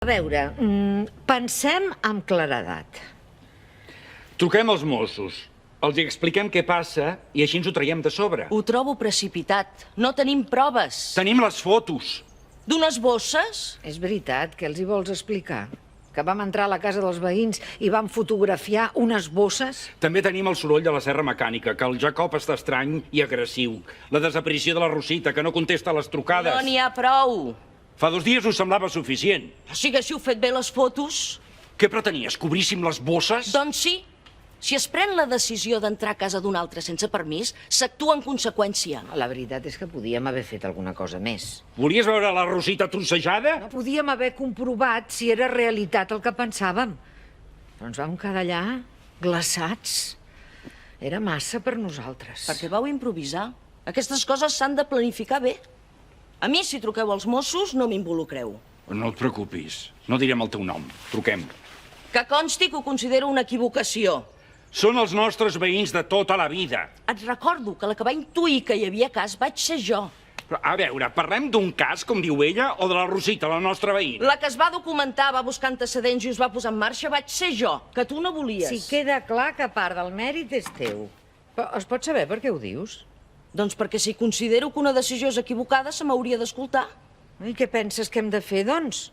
A veure, pensem amb claredat. Truquem als Mossos, els hi expliquem què passa i així ens ho traiem de sobre. Ho trobo precipitat. No tenim proves. Tenim les fotos. D'unes bosses? És veritat, què els hi vols explicar? Que vam entrar a la casa dels veïns i vam fotografiar unes bosses? També tenim el soroll de la serra mecànica, que el Jacob està estrany i agressiu. La desaparició de la Rosita, que no contesta a les trucades. No n'hi ha prou. Fa 2 dies us semblava suficient. Si haguéssiu fet bé les fotos... Què pretenies, cobríssim les bosses? Doncs sí. Si es pren la decisió d'entrar a casa d'un altre sense permís, s'actua en conseqüència. La veritat és que podíem haver fet alguna cosa més. Volies veure la Rosita trossejada? No podíem haver comprovat si era realitat el que pensàvem. Però ens vam quedar allà, glaçats. Era massa per nosaltres. Perquè vau improvisar. Aquestes coses s'han de planificar bé. A mi, si truqueu als Mossos, no m'involucreu. No et preocupis, no direm el teu nom. Truquem. Que consti que ho considero una equivocació. Són els nostres veïns de tota la vida. Et recordo que la que va intuir que hi havia cas vaig ser jo. Però, a veure, parlem d'un cas, com diu ella, o de la Rosita, la nostra veïna? La que es va documentar, va buscar antecedents i us va posar en marxa vaig ser jo, que tu no volies. Si queda clar que part del mèrit és teu. Però es pot saber per què ho dius? Doncs perquè si considero que una decisió és equivocada, se m'hauria d'escoltar. I què penses que hem de fer, doncs?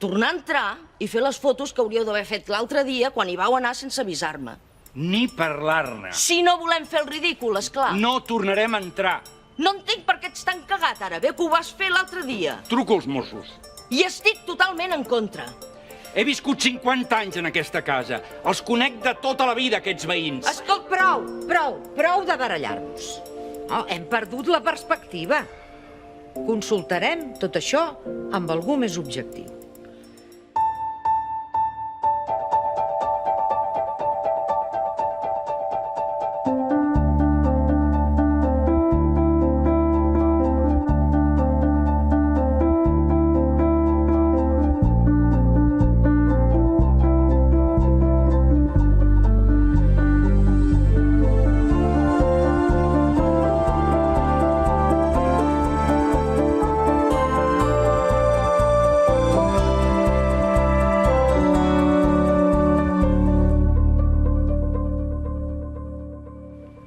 Tornar a entrar i fer les fotos que hauríeu d'haver fet l'altre dia quan hi vau anar sense avisar-me. Ni parlar-ne. Si no volem fer el ridícul, esclar. No tornarem a entrar. No entenc per què ets tan cagat ara, bé que ho vas fer l'altre dia. Truco als Mossos. I estic totalment en contra. He viscut 50 anys en aquesta casa. Els conec de tota la vida, aquests veïns. Escolta, Prou de barallar-nos. No, hem perdut la perspectiva. Consultarem tot això amb algú més objectiu.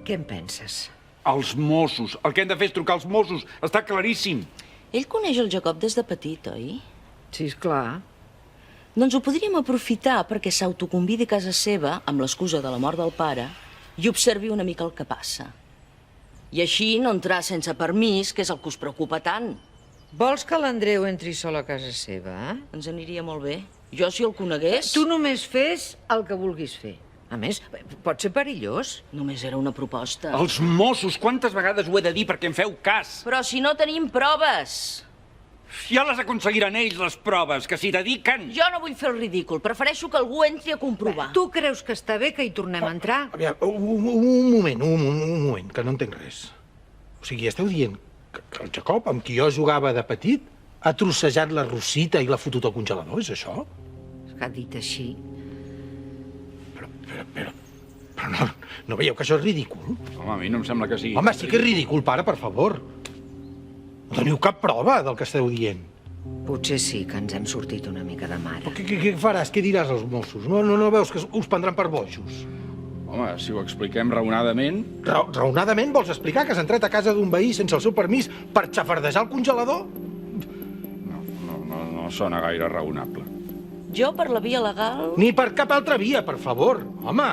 Què en penses? Els Mossos. El que hem de fer és trucar als Mossos. Està claríssim. ell coneix el Jacob des de petit, oi? Sí, esclar. Doncs ho podríem aprofitar perquè s'autoconvidi a casa seva, amb l'excusa de la mort del pare, i observi una mica el que passa. I així no entrar sense permís, que és el que us preocupa tant. Vols que l'Andreu entri sol a casa seva, eh? Ens aniria molt bé. Jo, si el conegués... Tu només fes el que vulguis fer. A més, pot ser perillós. Només era una proposta. Els Mossos, quantes vegades ho he de dir perquè em feu cas? Però si no tenim proves... Ja les aconseguiran ells, les proves, que s'hi dediquen. Jo no vull fer el ridícul. Prefereixo que algú entri a comprovar. Tu creus que està bé que hi tornem a entrar? Aviam, un moment, que no entenc res. O sigui, esteu dient que el Jacob, amb qui jo jugava de petit, ha trossejat la Rosita i l'ha fotut al congelador, és això? És que ha dit així. Però no veieu que això és ridícul? Home, a mi no em sembla que sigui... Home, sí que és ridícul, pare, per favor. No teniu cap prova del que esteu dient. Potser sí que ens hem sortit una mica de mare. Però què faràs? Què diràs als Mossos? No veus que us prendran per bojos? Home, si ho expliquem raonadament... Raonadament vols explicar que has entrat a casa d'un veí sense el seu permís per xafardejar el congelador? No sona gaire raonable. Jo, per la via legal... Ni per cap altra via, per favor. Home!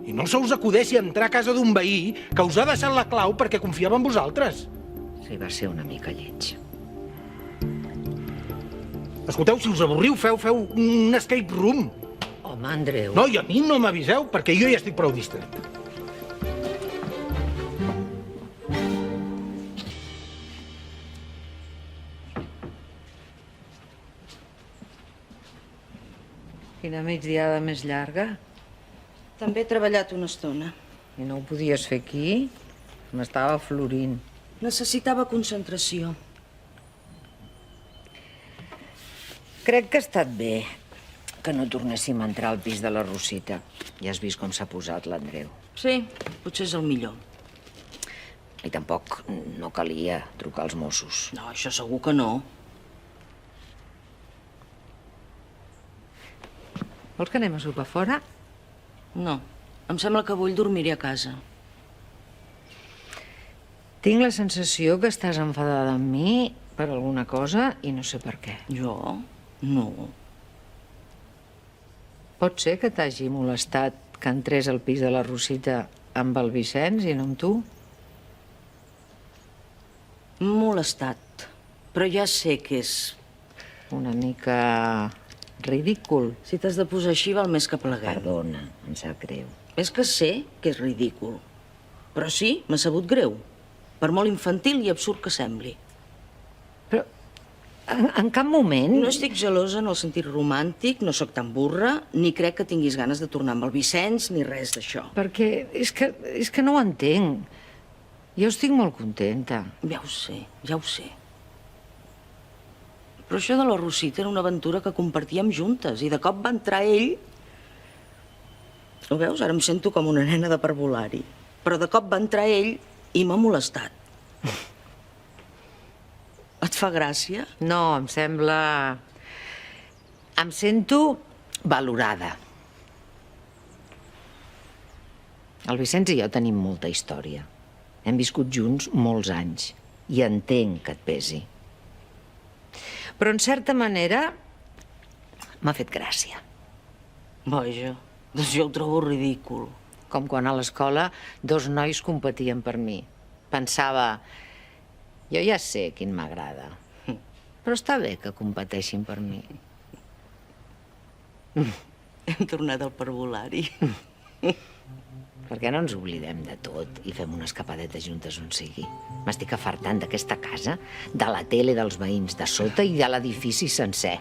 I no se us acudeixi entrar a casa d'un veí que us ha deixat la clau perquè confiava en vosaltres. Sí, va ser una mica lleig. Escolteu, si us avorriu, feu un escape room. Home, Andreu... No, i a mi no m'aviseu, perquè jo ja estic prou distret. Quina migdiada més llarga. També he treballat una estona. I no ho podies fer aquí? M'estava florint. Necessitava concentració. Crec que ha estat bé que no tornéssim a entrar al pis de la Rosita. Ja has vist com s'ha posat l'Andreu. Sí, potser és el millor. I tampoc no calia trucar als Mossos. No, això segur que no. Vols que anem a sopar fora? No, em sembla que avui dormiré a casa. Tinc la sensació que estàs enfadada amb mi per alguna cosa i no sé per què. Jo? No. Pot ser que t'hagi molestat que entrés al pis de la Rosita amb el Vicenç i no amb tu? Molestat. Però ja sé que és... Una mica ridícul. Si t'has de posar així, val més que pleguem. Perdona, em sap greu. És que sé que és ridícul. Però sí, m'ha sabut greu. Per molt infantil i absurd que sembli. Però en cap moment... No estic gelosa en el sentit romàntic, no sóc tan burra, ni crec que tinguis ganes de tornar amb el Vicenç, ni res d'això. Perquè és que no ho entenc. Jo estic molt contenta. Ja ho sé, ja ho sé. Però això de la Rosita era una aventura que compartíem juntes i de cop va entrar ell... Ho veus? Ara em sento com una nena de parvulari. Però de cop va entrar ell i m'ha molestat. Et fa gràcia? No, em sembla... Em sento valorada. El Vicenç i jo tenim molta història. Hem viscut junts molts anys i entenc que et pesi. Però, en certa manera, m'ha fet gràcia. Vaja, doncs jo ho trobo ridícul. Com quan a l'escola 2 nois competien per mi. Pensava, jo ja sé quin m'agrada, però està bé que competeixin per mi. Hem tornat al parvulari. Per què no ens oblidem de tot i fem una escapadeta juntes on sigui? M'estic afartant d'aquesta casa, de la tele dels veïns de sota i de l'edifici sencer.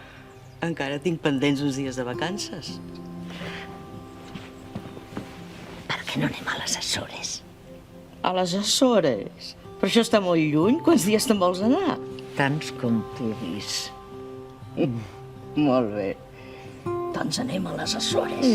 Encara tinc pendents uns dies de vacances. Per què no anem a les Açores? A les Açores? Però això està molt lluny. Quants dies te'n vols anar? Tants com puguis. Molt bé. Doncs anem a les Açores.